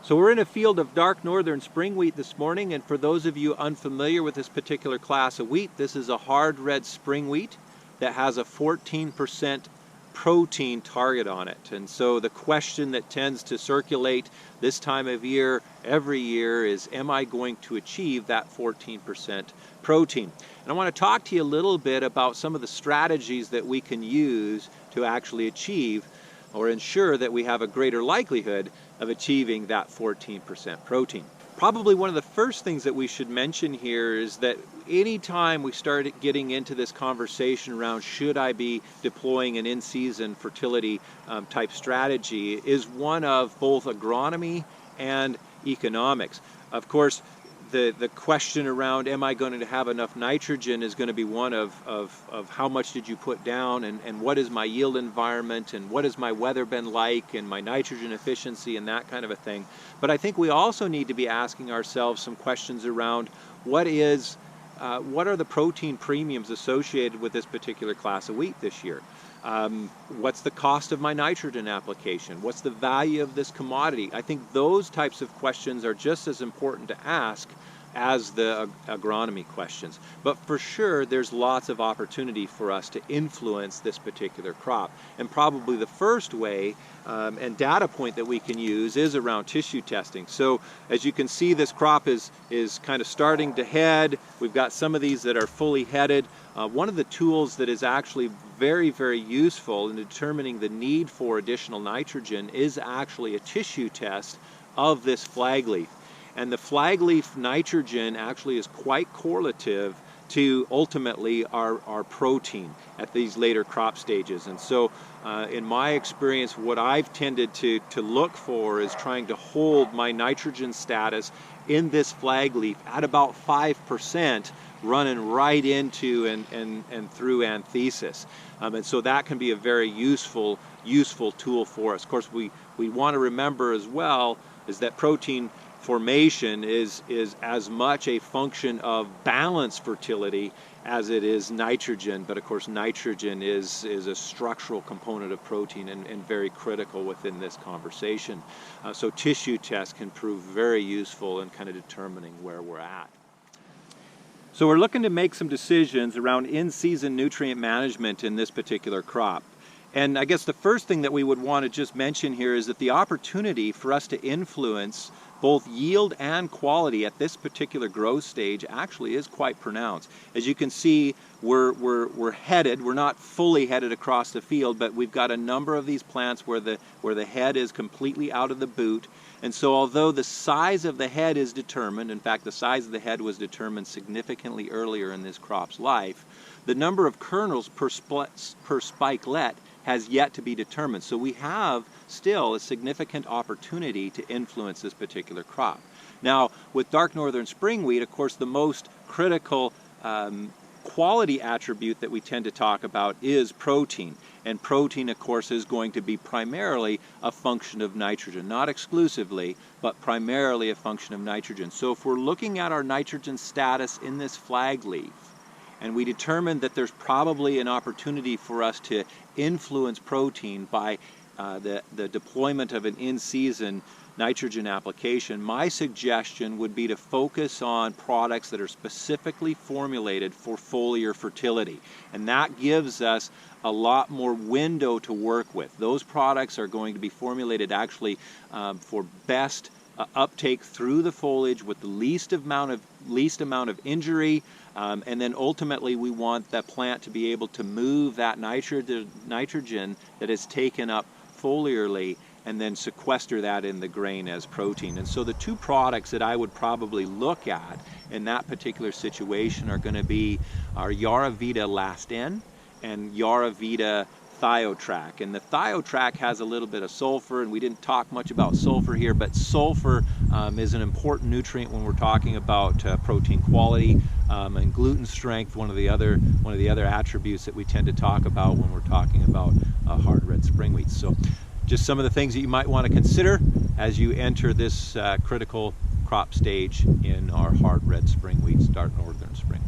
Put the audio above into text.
So we're in a field of dark northern spring wheat this morning, and for those of you unfamiliar with this particular class of wheat, this is a hard red spring wheat that has a 14% protein target on it. And so the question that tends to circulate this time of year every year is, am I going to achieve that 14% protein? And I want to talk to you a little bit about some of the strategies that we can use to actually achieve or ensure that we have a greater likelihood of achieving that 14% protein. Probably one of the first things that we should mention here is that anytime we start getting into this conversation around should I be deploying an in-season fertility type strategy is one of both agronomy and economics. Of course, the question around am I going to have enough nitrogen is going to be one of how much did you put down, and what is my yield environment, and what has my weather been like, and my nitrogen efficiency, and that kind of a thing. But I think we also need to be asking ourselves some questions around what are the protein premiums associated with this particular class of wheat this year? What's the cost of my nitrogen application? What's the value of this commodity? I think those types of questions are just as important to ask as the agronomy questions. But for sure, there's lots of opportunity for us to influence this particular crop. And probably the first way and data point that we can use is around tissue testing. So as you can see, this crop is kind of starting to head. We've got some of these that are fully headed. One of the tools that is actually very, very useful in determining the need for additional nitrogen is actually a tissue test of this flag leaf. And the flag leaf nitrogen actually is quite correlative to ultimately our protein at these later crop stages. And so in my experience, what I've tended to look for is trying to hold my nitrogen status in this flag leaf at about 5%, running right into and through anthesis. And so that can be a very useful tool for us. Of course, we want to remember as well is that protein formation is as much a function of balanced fertility as it is nitrogen, but of course nitrogen is a structural component of protein and very critical within this conversation. So tissue tests can prove very useful in kind of determining where we're at. So we're looking to make some decisions around in-season nutrient management in this particular crop. And I guess the first thing that we would want to just mention here is that the opportunity for us to influence both yield and quality at this particular growth stage actually is quite pronounced. As you can see, we're headed. We're not fully headed across the field, but we've got a number of these plants where the head is completely out of the boot. And so although the size of the head is determined, in fact the size of the head was determined significantly earlier in this crop's life, the number of kernels per spikelet has yet to be determined. So we have still a significant opportunity to influence this particular crop. Now, with dark northern spring wheat, of course, the most critical quality attribute that we tend to talk about is protein. And protein, of course, is going to be primarily a function of nitrogen. Not exclusively, but primarily a function of nitrogen. So if we're looking at our nitrogen status in this flag leaf, and we determined that there's probably an opportunity for us to influence protein by the deployment of an in-season nitrogen application, my suggestion would be to focus on products that are specifically formulated for foliar fertility. And that gives us a lot more window to work with. Those products are going to be formulated actually for best uptake through the foliage with the least amount of injury, and then ultimately we want the plant to be able to move that nitrogen that is taken up foliarly and then sequester that in the grain as protein. And so the two products that I would probably look at in that particular situation are going to be our Yaravita Last N and Yaravita Thiotrac. And the Thiotrac has a little bit of sulfur, and we didn't talk much about sulfur here, but sulfur is an important nutrient when we're talking about protein quality and gluten strength, one of the other attributes that we tend to talk about when we're talking about hard red spring wheat. So just some of the things that you might want to consider as you enter this critical crop stage in our hard red spring wheats, dark northern spring.